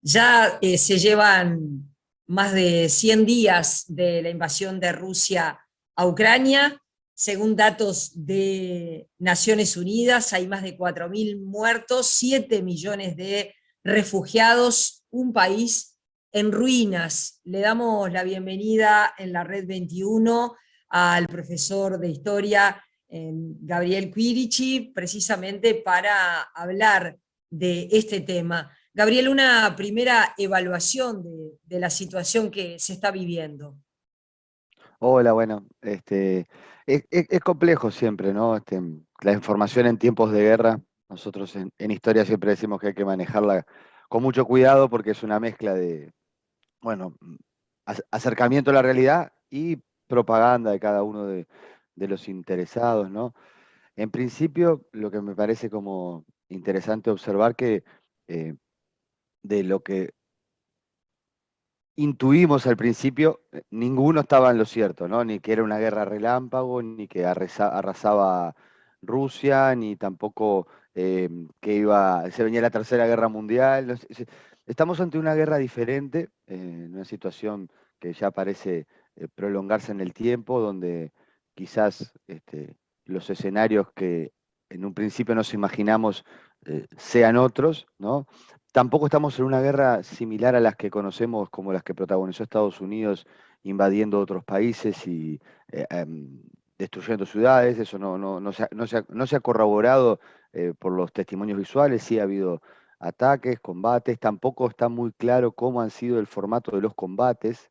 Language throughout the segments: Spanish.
Ya se llevan más de 100 días de la invasión de Rusia a Ucrania. Según datos de Naciones Unidas, hay más de 4.000 muertos, 7 millones de refugiados, un país en ruinas. Le damos la bienvenida en la Red 21 al profesor de Historia Gabriel Quirici, precisamente para hablar de este tema. Gabriel, una primera evaluación de la situación que se está viviendo. Hola, bueno, es complejo siempre, ¿no? La información en tiempos de guerra, nosotros en historia siempre decimos que hay que manejarla con mucho cuidado porque es una mezcla de, bueno, acercamiento a la realidad y propaganda de cada uno de los interesados, ¿no? En principio, lo que me parece como interesante observar que eh, de lo que intuimos al principio, ninguno estaba en lo cierto, ¿no? Ni que era una guerra relámpago, ni que arrasaba Rusia, ni tampoco se venía la Tercera Guerra Mundial. No sé, estamos ante una guerra diferente, en una situación que ya parece prolongarse en el tiempo, donde quizás los escenarios que en un principio nos imaginamos sean otros, ¿no? Tampoco estamos en una guerra similar a las que conocemos como las que protagonizó Estados Unidos invadiendo otros países y destruyendo ciudades. Eso no se ha corroborado por los testimonios visuales. Sí ha habido ataques, combates. Tampoco está muy claro cómo han sido el formato de los combates.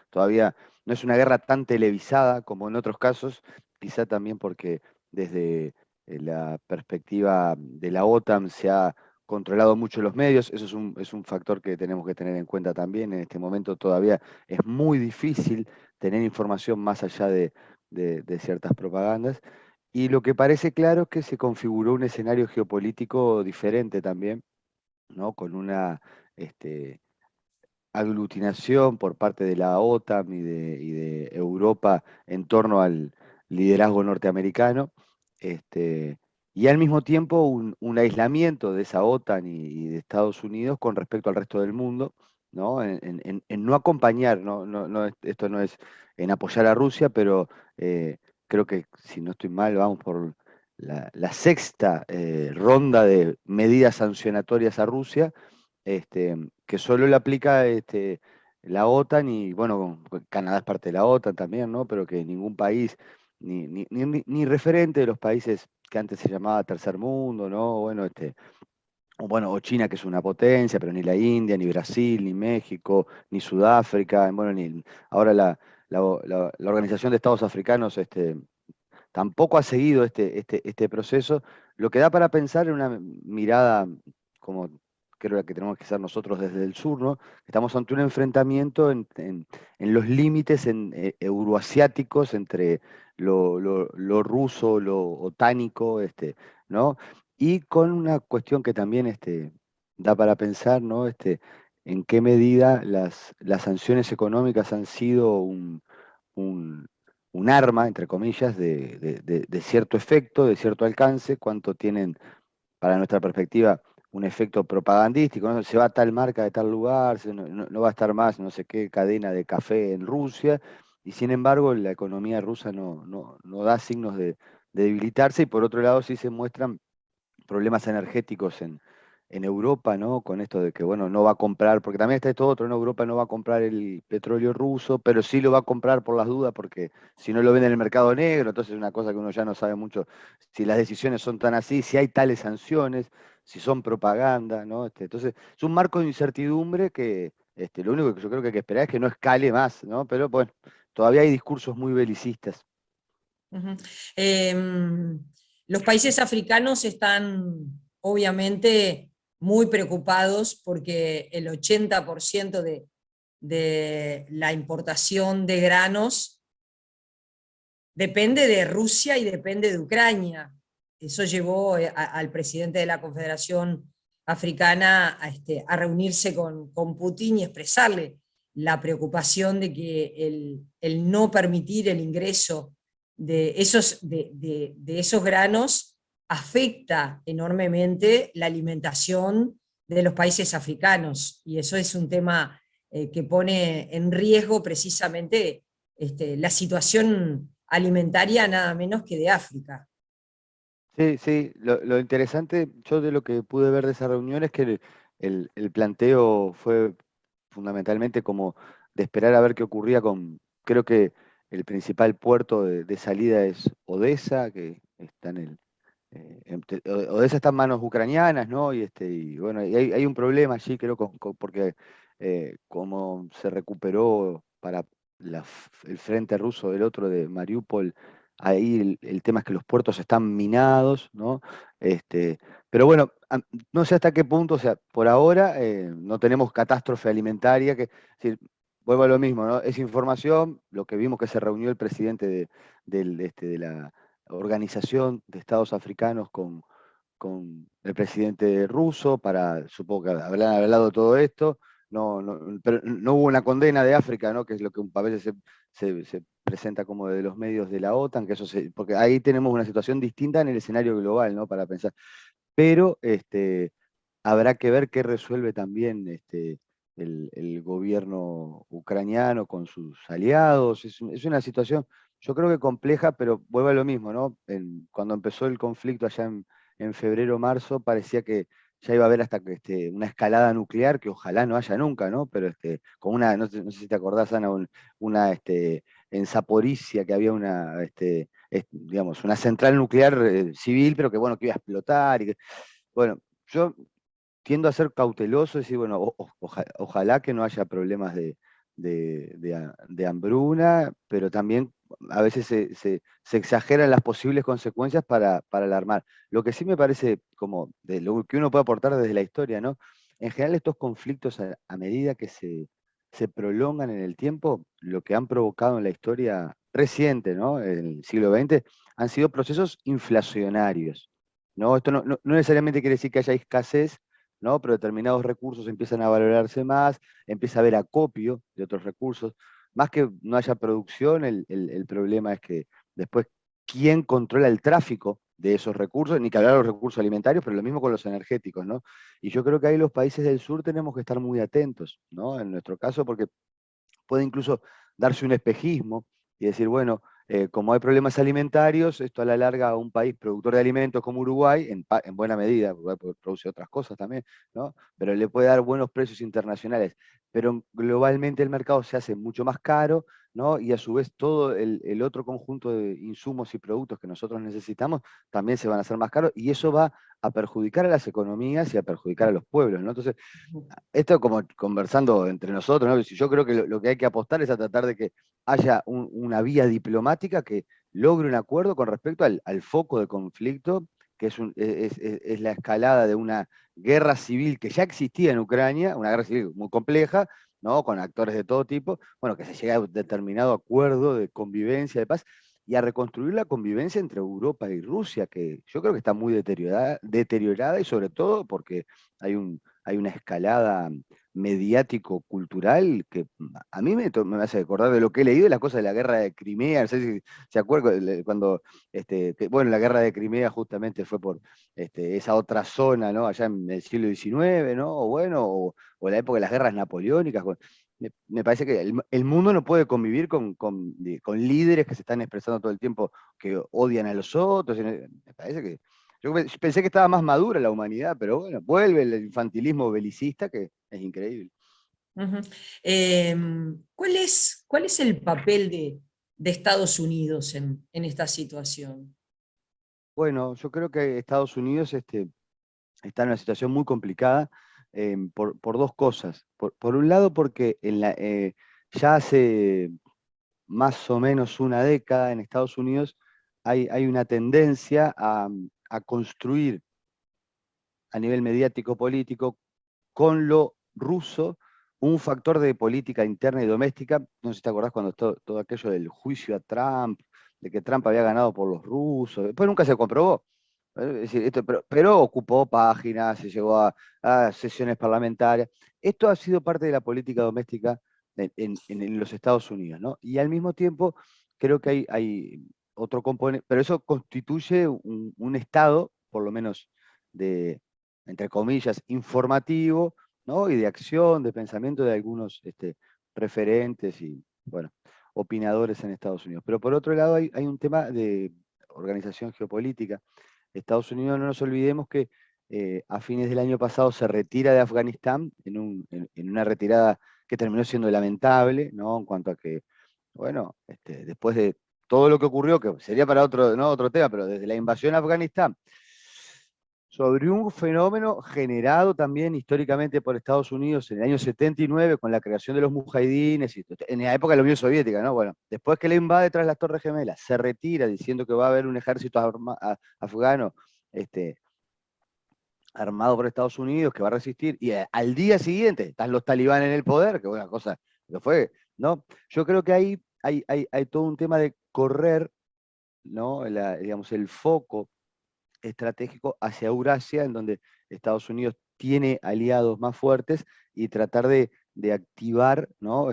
Todavía no es una guerra tan televisada como en otros casos, quizá también porque desde la perspectiva de la OTAN se ha controlado mucho los medios. Eso es un factor que tenemos que tener en cuenta también. En este momento todavía es muy difícil tener información más allá de ciertas propagandas. Y lo que parece claro es que se configuró un escenario geopolítico diferente también, ¿no? Con una aglutinación por parte de la OTAN y de Europa en torno al liderazgo norteamericano, este, y al mismo tiempo un aislamiento de esa OTAN y de Estados Unidos con respecto al resto del mundo, ¿no? En no acompañar, esto no es en apoyar a Rusia, pero creo que si no estoy mal, vamos por la sexta ronda de medidas sancionatorias a Rusia, que solo le aplica la OTAN y, bueno, Canadá es parte de la OTAN también, ¿no? Pero que ningún país, ni referente de los países que antes se llamaba Tercer Mundo, ¿no? O China, que es una potencia, pero ni la India, ni Brasil, ni México, ni Sudáfrica, bueno, ahora la Organización de Estados Africanos, tampoco ha seguido este proceso, lo que da para pensar en una mirada como creo que tenemos que hacer nosotros desde el sur, ¿no? Estamos ante un enfrentamiento en los límites euroasiáticos entre lo ruso, lo otánico, ¿no? Y con una cuestión que también da para pensar, ¿no? En qué medida las sanciones económicas han sido un, un arma, entre comillas, de cierto efecto, de cierto alcance, cuánto tienen, para nuestra perspectiva, un efecto propagandístico, ¿no? Se va tal marca de tal lugar, no va a estar más no sé qué cadena de café en Rusia, y sin embargo la economía rusa no da signos de debilitarse, y por otro lado sí se muestran problemas energéticos en Europa, ¿no? Con esto de que, bueno, no va a comprar, porque también está esto otro, ¿no? Europa no va a comprar el petróleo ruso, pero sí lo va a comprar por las dudas, porque si no lo vende en el mercado negro, entonces es una cosa que uno ya no sabe mucho si las decisiones son tan así, si hay tales sanciones, si son propaganda, ¿no? Entonces, es un marco de incertidumbre que lo único que yo creo que hay que esperar es que no escale más, ¿no? Pero bueno, todavía hay discursos muy belicistas. Uh-huh. Eh, los países africanos están obviamente muy preocupados porque el 80% de la importación de granos depende de Rusia y depende de Ucrania. Eso llevó al presidente de la Confederación Africana a reunirse con Putin y expresarle la preocupación de que el no permitir el ingreso de esos granos afecta enormemente la alimentación de los países africanos, y eso es un tema que pone en riesgo precisamente la situación alimentaria nada menos que de África. Sí, sí, lo interesante, yo de lo que pude ver de esa reunión es que el planteo fue fundamentalmente como de esperar a ver qué ocurría creo que el principal puerto de salida es Odessa, que está Odessa está en manos ucranianas, ¿no? Y bueno, hay un problema allí, creo, porque como se recuperó para el frente ruso del otro de Mariupol, ahí el tema es que los puertos están minados, ¿no? Este, pero bueno, no sé hasta qué punto, o sea, por ahora no tenemos catástrofe alimentaria, es decir, vuelvo a lo mismo, ¿no? Es información, lo que vimos que se reunió el presidente de la Organización de Estados Africanos con el presidente ruso para, supongo que habrán hablado de todo esto, pero no hubo una condena de África, ¿no? Que es lo que a veces se presenta como de los medios de la OTAN, porque ahí tenemos una situación distinta en el escenario global, ¿no? Para pensar. Pero habrá que ver qué resuelve también el gobierno ucraniano con sus aliados. Es una situación, yo creo que compleja, pero vuelve a lo mismo, ¿no? Cuando empezó el conflicto allá en febrero, marzo, parecía que ya iba a haber hasta que, una escalada nuclear, que ojalá no haya nunca, ¿no? Pero con no sé si te acordás, Ana, en Zaporizhia, que había digamos, una central nuclear civil, pero que bueno, que iba a explotar. Bueno, yo tiendo a ser cauteloso y decir, bueno, ojalá que no haya problemas de hambruna, pero también a veces se exageran las posibles consecuencias para alarmar. Lo que sí me parece como de lo que uno puede aportar desde la historia, ¿no? En general estos conflictos a medida que se prolongan en el tiempo, lo que han provocado en la historia reciente, ¿no? En el siglo XX, han sido procesos inflacionarios. ¿No? Esto no necesariamente quiere decir que haya escasez, ¿no? Pero determinados recursos empiezan a valorarse más, empieza a haber acopio de otros recursos. Más que no haya producción, el problema es que después, ¿quién controla el tráfico de esos recursos? Ni que hablar de los recursos alimentarios, pero lo mismo con los energéticos, ¿no? Y yo creo que ahí los países del sur tenemos que estar muy atentos, ¿no? En nuestro caso, porque puede incluso darse un espejismo y decir, bueno, como hay problemas alimentarios, esto a la larga a un país productor de alimentos como Uruguay, en buena medida, Uruguay produce otras cosas también, ¿no? Pero le puede dar buenos precios internacionales. Pero globalmente el mercado se hace mucho más caro, ¿no? Y a su vez todo el otro conjunto de insumos y productos que nosotros necesitamos también se van a hacer más caros y eso va a perjudicar a las economías y a perjudicar a los pueblos, ¿no? Entonces, esto como conversando entre nosotros, ¿no? Yo creo que lo que hay que apostar es a tratar de que haya una vía diplomática que logre un acuerdo con respecto al foco de conflicto, que es la escalada de una guerra civil que ya existía en Ucrania, una guerra civil muy compleja, ¿no? Con actores de todo tipo, bueno, que se llega a un determinado acuerdo de convivencia, de paz, y a reconstruir la convivencia entre Europa y Rusia, que yo creo que está muy deteriorada y sobre todo porque hay una escalada mediático-cultural que a mí me hace acordar de lo que he leído de las cosas de la guerra de Crimea. No sé si se acuerdan cuando, bueno, la guerra de Crimea justamente fue por esa otra zona, ¿no? Allá en el siglo XIX, ¿no? O bueno, o la época de las guerras napoleónicas. Me parece que el mundo no puede convivir con líderes que se están expresando todo el tiempo que odian a los otros. Me parece que yo pensé que estaba más madura la humanidad, pero bueno, vuelve el infantilismo belicista que es increíble. Ujú. ¿Cuál es el papel de Estados Unidos en esta situación? Bueno, yo creo que Estados Unidos está en una situación muy complicada por dos cosas. Por un lado, porque ya hace más o menos una década en Estados Unidos hay una tendencia a construir a nivel mediático político con lo ruso un factor de política interna y doméstica. No sé si te acordás cuando todo aquello del juicio a Trump, de que Trump había ganado por los rusos, después nunca se comprobó. Es decir, pero ocupó páginas, se llegó a sesiones parlamentarias. Esto ha sido parte de la política doméstica en los Estados Unidos, ¿no? Y al mismo tiempo creo que hay otro componente, pero eso constituye un Estado por lo menos de, entre comillas, informativo, ¿no? Y de acción, de pensamiento de algunos referentes y, bueno, opinadores en Estados Unidos. Pero por otro lado hay un tema de organización geopolítica. Estados Unidos, no nos olvidemos que a fines del año pasado se retira de Afganistán en una retirada que terminó siendo lamentable, ¿no? En cuanto a que, bueno, después de todo lo que ocurrió, que sería para otro, ¿no? Otro tema, pero desde la invasión a Afganistán, sobre un fenómeno generado también históricamente por Estados Unidos en el año 79 con la creación de los mujahidines, en la época de la Unión Soviética, ¿no? Bueno, después que le invade tras las Torres Gemelas, se retira diciendo que va a haber un ejército afgano armado por Estados Unidos que va a resistir, y al día siguiente están los talibanes en el poder, que una cosa que fue, ¿no? Yo creo que ahí hay todo un tema de correr, ¿no? Digamos, el foco estratégico hacia Eurasia, en donde Estados Unidos tiene aliados más fuertes, y tratar de activar, ¿no?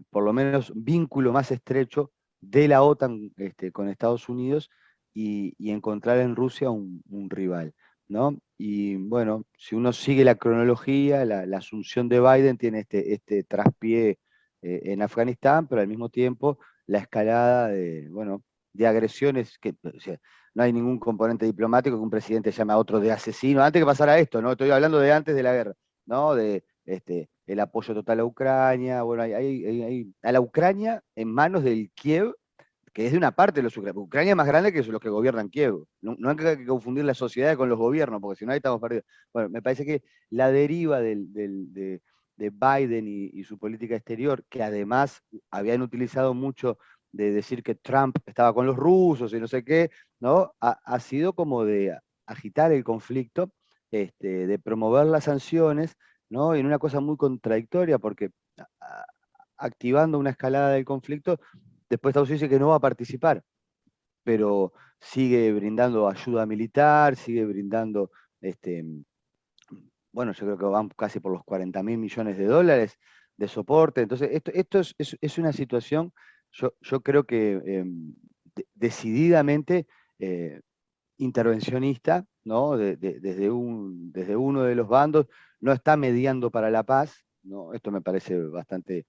Por lo menos vínculo más estrecho de la OTAN con Estados Unidos, y encontrar en Rusia un rival, ¿no? Y bueno, si uno sigue la cronología, la asunción de Biden tiene este traspié en Afganistán, pero al mismo tiempo la escalada bueno, de agresiones que, o sea, no hay ningún componente diplomático que un presidente llame a otro de asesino, antes que pasara esto, ¿no? Estoy hablando de antes de la guerra, ¿no? El apoyo total a Ucrania, bueno, hay a la Ucrania en manos del Kiev, que es de una parte de los ucranianos. Ucrania es más grande que los que gobiernan Kiev. No, no hay que confundir la sociedad con los gobiernos, porque si no ahí estamos perdidos. Bueno, me parece que la deriva de Biden y su política exterior, que además habían utilizado mucho de decir que Trump estaba con los rusos y no sé qué, ¿no? Ha sido como de agitar el conflicto, de promover las sanciones, ¿no? Y en una cosa muy contradictoria, porque activando una escalada del conflicto, después Estados Unidos dice que no va a participar, pero sigue brindando ayuda militar, sigue brindando, bueno, yo creo que van casi por los 40.000 millones de dólares de soporte. Entonces, esto es una situación, yo creo que decididamente intervencionista, ¿no? Desde uno de los bandos, no está mediando para la paz, ¿no? Esto me parece bastante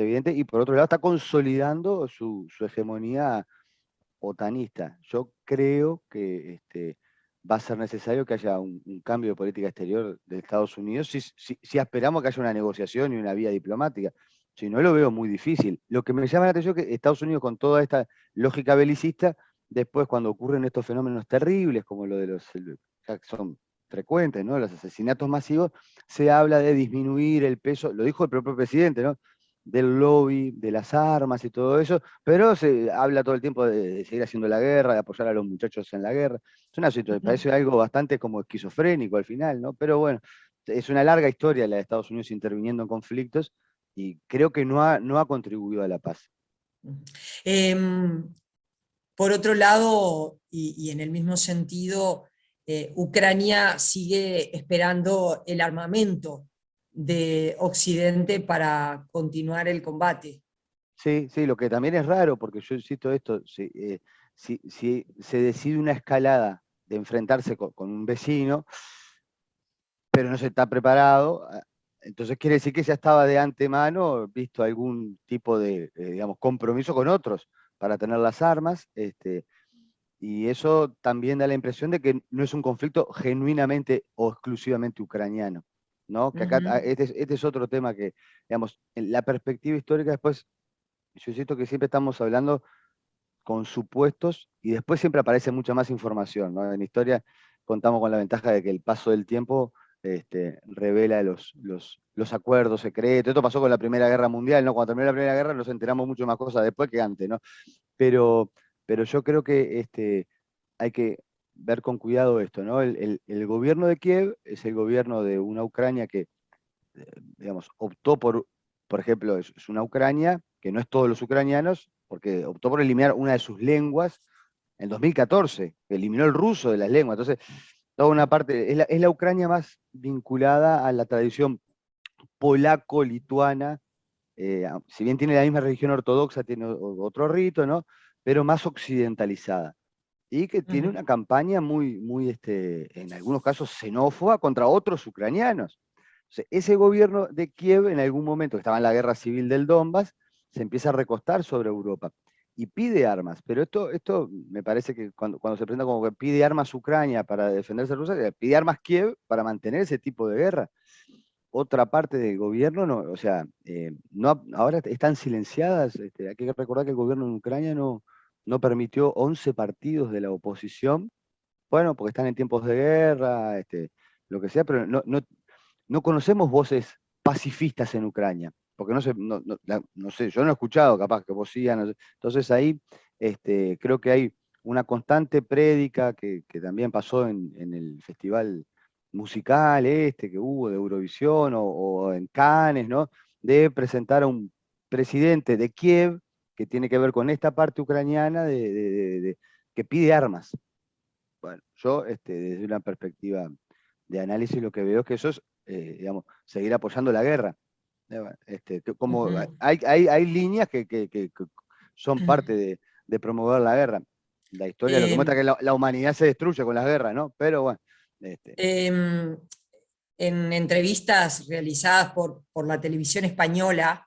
evidente, y por otro lado está consolidando su hegemonía otanista. Yo creo que va a ser necesario que haya un cambio de política exterior de Estados Unidos si esperamos que haya una negociación y una vía diplomática. Si no, lo veo muy difícil. Lo que me llama la atención es que Estados Unidos, con toda esta lógica belicista, después cuando ocurren estos fenómenos terribles, como lo de ya que son frecuentes, ¿no? Los asesinatos masivos, se habla de disminuir el peso, lo dijo el propio presidente, ¿no? Del lobby, de las armas y todo eso, pero se habla todo el tiempo de seguir haciendo la guerra, de apoyar a los muchachos en la guerra. Es una situación, parece algo bastante como esquizofrénico al final, ¿no? Pero bueno, es una larga historia la de Estados Unidos interviniendo en conflictos, y creo que no ha contribuido a la paz. Em, por otro lado, y en el mismo sentido, Ucrania sigue esperando el armamento de Occidente para continuar el combate. Sí, sí, lo que también es raro, porque yo insisto esto, si se decide una escalada de enfrentarse con un vecino, pero no se está preparado, entonces quiere decir que ya estaba de antemano visto algún tipo de, digamos, compromiso con otros para tener las armas, y eso también da la impresión de que no es un conflicto genuinamente o exclusivamente ucraniano, ¿no? Que acá, Ujú. este es otro tema que, digamos, en la perspectiva histórica después, yo siento que siempre estamos hablando con supuestos, y después siempre aparece mucha más información, ¿no? En historia contamos con la ventaja de que el paso del tiempo revela los acuerdos secretos. Esto pasó con la Primera Guerra Mundial, ¿no? Cuando terminó la Primera Guerra nos enteramos mucho más cosas después que antes, ¿no? Pero, pero yo creo que hay que ver con cuidado esto, ¿no? El gobierno de Kiev es el gobierno de una Ucrania que, digamos, optó por ejemplo, es una Ucrania que no es todos los ucranianos, porque optó por eliminar una de sus lenguas en 2014, eliminó el ruso de las lenguas. Entonces, toda una parte, es la Ucrania más vinculada a la tradición polaco-lituana, si bien tiene la misma religión ortodoxa, tiene otro rito, ¿no? Pero más occidentalizada. y que tiene Ujú. una campaña muy, en algunos casos xenófoba contra otros ucranianos. Entonces, ese gobierno de Kiev, en algún momento, que estaba en la guerra civil del Donbass, se empieza a recostar sobre Europa y pide armas. Pero esto me parece que cuando se presenta como que pide armas Ucrania para defenderse de Rusia, pide armas Kiev para mantener ese tipo de guerra. Otra parte del gobierno, no, o sea, no, ahora están silenciadas. Hay que recordar que el gobierno en Ucrania no permitió 11 partidos de la oposición, bueno, porque están en tiempos de guerra, lo que sea, pero no conocemos voces pacifistas en Ucrania, porque no sé, yo no he escuchado, capaz que vos sí, no sé. Entonces ahí creo que hay una constante prédica que también pasó en el festival musical que hubo de Eurovisión o en Cannes, ¿no? De presentar a un presidente de Kiev que tiene que ver con esta parte ucraniana que pide armas. Bueno, yo desde una perspectiva de análisis lo que veo es que eso es, digamos, seguir apoyando la guerra. Bueno, como Ujú. hay líneas que son parte de promover la guerra. La historia lo que muestra Eh, es que la humanidad se destruye con las guerras, ¿no? Pero bueno, em, en entrevistas realizadas por la televisión española,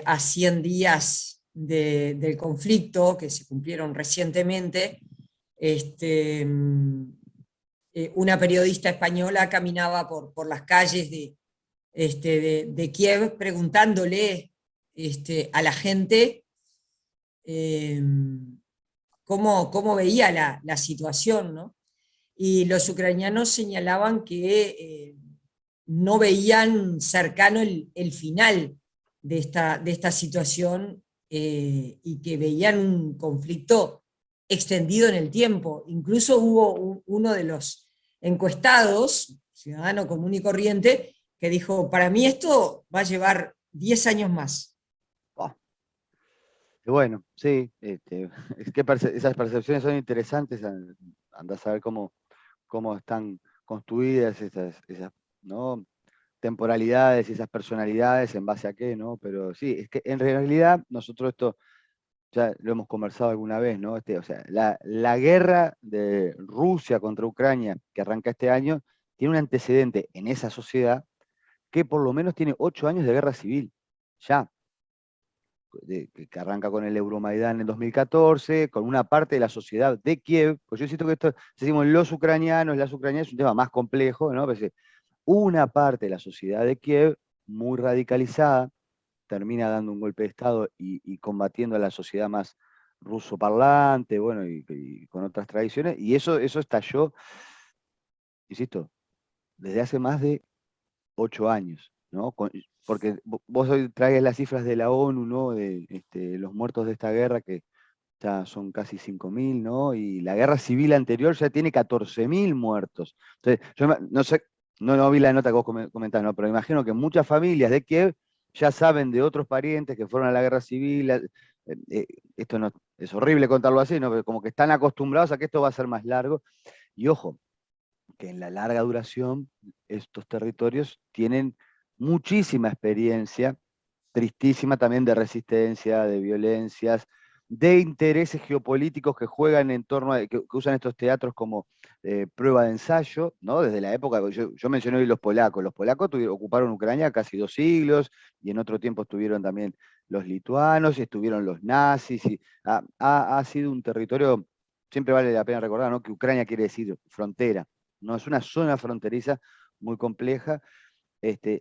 a 100 días del conflicto que se cumplieron recientemente, este, una periodista española caminaba por las calles de Kiev preguntándole a la gente eh, cómo veía la situación, ¿no? Y los ucranianos señalaban que no veían cercano el final de esta situación, y que veían un conflicto extendido en el tiempo. Incluso hubo uno de los encuestados, ciudadano común y corriente, que dijo, para mí esto va a llevar 10 años más. oh, bueno, sí, es que esas percepciones son interesantes, andás a saber cómo están construidas esas, ¿no? Temporalidades y esas personalidades en base a qué, ¿no? Pero sí, es que en realidad nosotros esto ya lo hemos conversado alguna vez, ¿no? O sea, la guerra de Rusia contra Ucrania que arranca este año tiene un antecedente en esa sociedad que por lo menos tiene 8 años de guerra civil, ya, que arranca con el Euromaidán en 2014, con una parte de la sociedad de Kiev, pues yo siento que esto, si decimos los ucranianos, las ucranianas, es un tema más complejo, ¿no? Pero una parte de la sociedad de Kiev, muy radicalizada, termina dando un golpe de Estado y combatiendo a la sociedad más ruso parlante, bueno, y con otras tradiciones, y eso estalló, insisto, desde hace más de 8 años, ¿no? Porque vos hoy traes las cifras de la ONU, ¿no? De los muertos de esta guerra, que ya son casi 5.000, ¿no? Y la guerra civil anterior ya tiene 14.000 muertos. Entonces, yo no sé, no vi la nota que vos comentás, ¿no? Pero imagino que muchas familias de Kiev ya saben de otros parientes que fueron a la guerra civil. Esto no es horrible contarlo así, ¿no? Pero como que están acostumbrados a que esto va a ser más largo. Y ojo, que en la larga duración estos territorios tienen muchísima experiencia, tristísima también, de resistencia, de violencias, de intereses geopolíticos que juegan en torno que usan estos teatros como prueba de ensayo, ¿no? Desde la época, yo mencioné hoy los polacos ocuparon Ucrania casi 2 siglos, y en otro tiempo estuvieron también los lituanos, y estuvieron los nazis, y ha sido un territorio, siempre vale la pena recordar, ¿no? Que Ucrania quiere decir frontera, ¿no? Es una zona fronteriza muy compleja,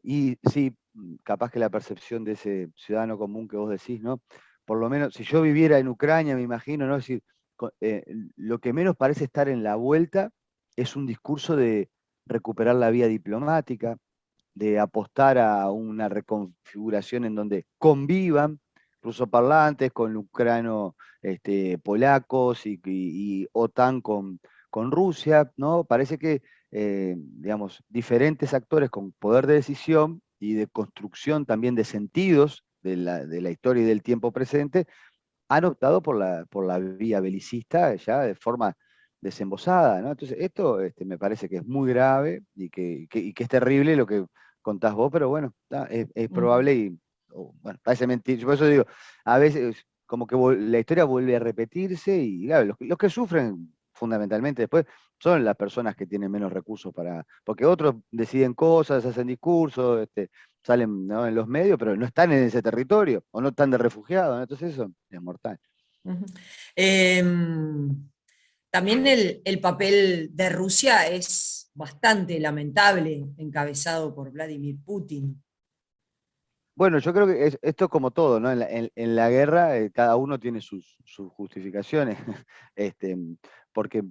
y sí, capaz que la percepción de ese ciudadano común que vos decís, ¿no? Por lo menos, si yo viviera en Ucrania, me imagino, ¿no? Es decir, lo que menos parece estar en la vuelta es un discurso de recuperar la vía diplomática, de apostar a una reconfiguración en donde convivan rusoparlantes con ucrano, polacos y OTAN con Rusia, ¿no? Parece que, digamos, diferentes actores con poder de decisión y de construcción también de sentidos de la historia y del tiempo presente han optado por la vía belicista ya de forma desembosada, ¿no? Entonces, esto me parece que es muy grave y que es terrible lo que contás vos, pero bueno, es Ujú. probable bueno, parece mentir. Por eso digo, a veces como que la historia vuelve a repetirse y claro, los que sufren fundamentalmente después son las personas que tienen menos recursos porque otros deciden cosas, hacen discursos, salen, ¿no?, en los medios, pero no están en ese territorio o no están de refugiados, ¿no? Entonces eso es mortal. Ujú. También el papel de Rusia es bastante lamentable, encabezado por Vladimir Putin. Bueno, yo creo que esto es como todo, ¿no? En la guerra cada uno tiene sus justificaciones, este, porque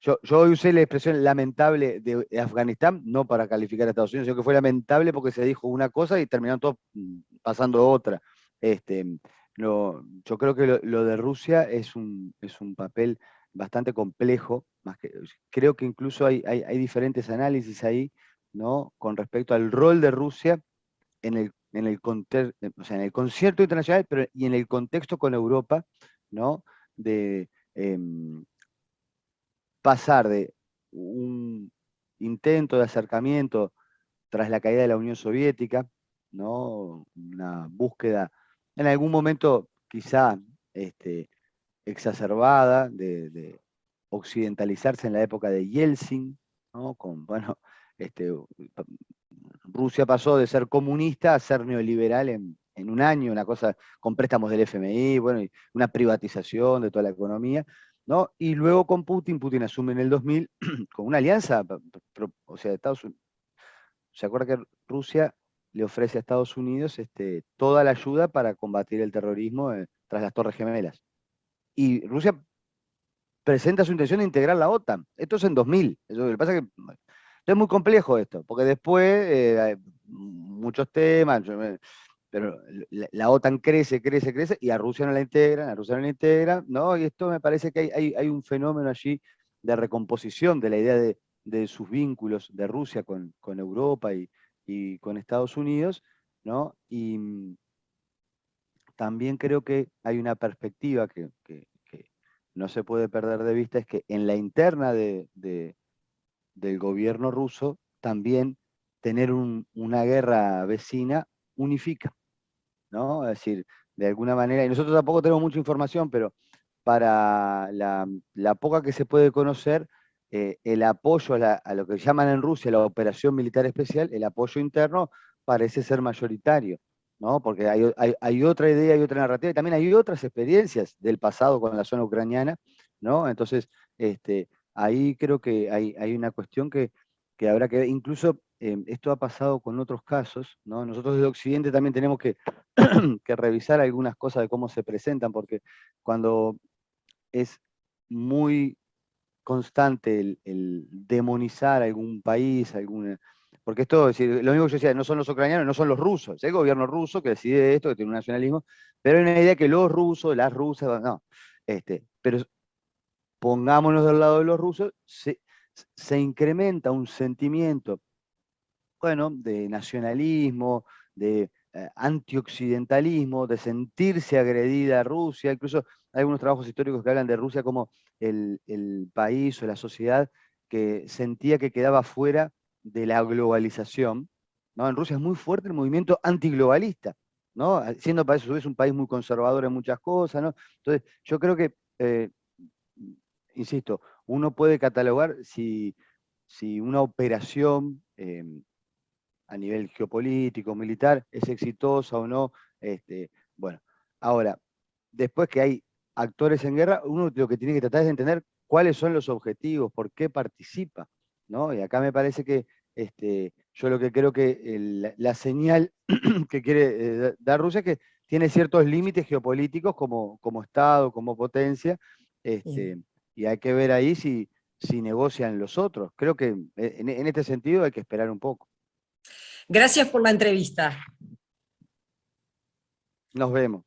yo hoy usé la expresión lamentable de Afganistán, no para calificar a Estados Unidos, sino que fue lamentable porque se dijo una cosa y terminaron todos pasando otra. Este, yo creo que lo de Rusia es un papel bastante complejo, creo que incluso hay diferentes análisis ahí, ¿no? Con respecto al rol de Rusia o sea, en el concierto internacional, pero y en el contexto con Europa, ¿no? De pasar de un intento de acercamiento tras la caída de la Unión Soviética, ¿no? Una búsqueda, en algún momento quizá exacerbada de occidentalizarse en la época de Yeltsin, ¿no? Bueno, este, Rusia pasó de ser comunista a ser neoliberal en un año, una cosa con préstamos del FMI, bueno, y una privatización de toda la economía, ¿no? Y luego con Putin asume en el 2000 con una alianza, o sea, Estados Unidos, ¿se acuerda que Rusia le ofrece a Estados Unidos toda la ayuda para combatir el terrorismo tras las Torres Gemelas? Y Rusia presenta su intención de integrar la OTAN. Esto es en 2000. Lo que pasa es que es muy complejo esto, porque después hay muchos temas, pero la OTAN crece, y a Rusia no la integran, ¿no? Y esto me parece que hay un fenómeno allí de recomposición de la idea de sus vínculos de Rusia con Europa y con Estados Unidos, ¿no? Y también creo que hay una perspectiva que no se puede perder de vista, es que en la interna del gobierno ruso también tener una guerra vecina unifica, ¿no? Es decir, de alguna manera, y nosotros tampoco tenemos mucha información, pero para la poca que se puede conocer, el apoyo a lo que llaman en Rusia la operación militar especial, el apoyo interno parece ser mayoritario, ¿no? Porque hay otra idea, hay otra narrativa, y también hay otras experiencias del pasado con la zona ucraniana, ¿no? Entonces, ahí creo que hay una cuestión que habrá que ver. Incluso esto ha pasado con otros casos, ¿no? Nosotros desde Occidente también tenemos que revisar algunas cosas de cómo se presentan, porque cuando es muy constante el demonizar algún país, porque esto, es decir, lo mismo que yo decía, no son los ucranianos, no son los rusos, es el gobierno ruso que decide esto, que tiene un nacionalismo, pero hay una idea que los rusos, las rusas, no, pero pongámonos del lado de los rusos, se incrementa un sentimiento, bueno, de nacionalismo, de antioccidentalismo, de sentirse agredida a Rusia. Incluso hay algunos trabajos históricos que hablan de Rusia como el país o la sociedad que sentía que quedaba fuera de la globalización, ¿no? En Rusia es muy fuerte el movimiento antiglobalista, ¿no? Siendo para eso a su vez un país muy conservador en muchas cosas, ¿no? Entonces, yo creo que, insisto, uno puede catalogar si una operación a nivel geopolítico, militar, es exitosa o no. Bueno, ahora, después que hay actores en guerra, uno lo que tiene que tratar es de entender cuáles son los objetivos, por qué participa, ¿no? Y acá me parece que yo lo que creo que la señal que quiere dar Rusia es que tiene ciertos límites geopolíticos como Estado, como potencia, Bien. y hay que ver ahí si negocian los otros. Creo que en este sentido hay que esperar un poco. Gracias por la entrevista. Nos vemos.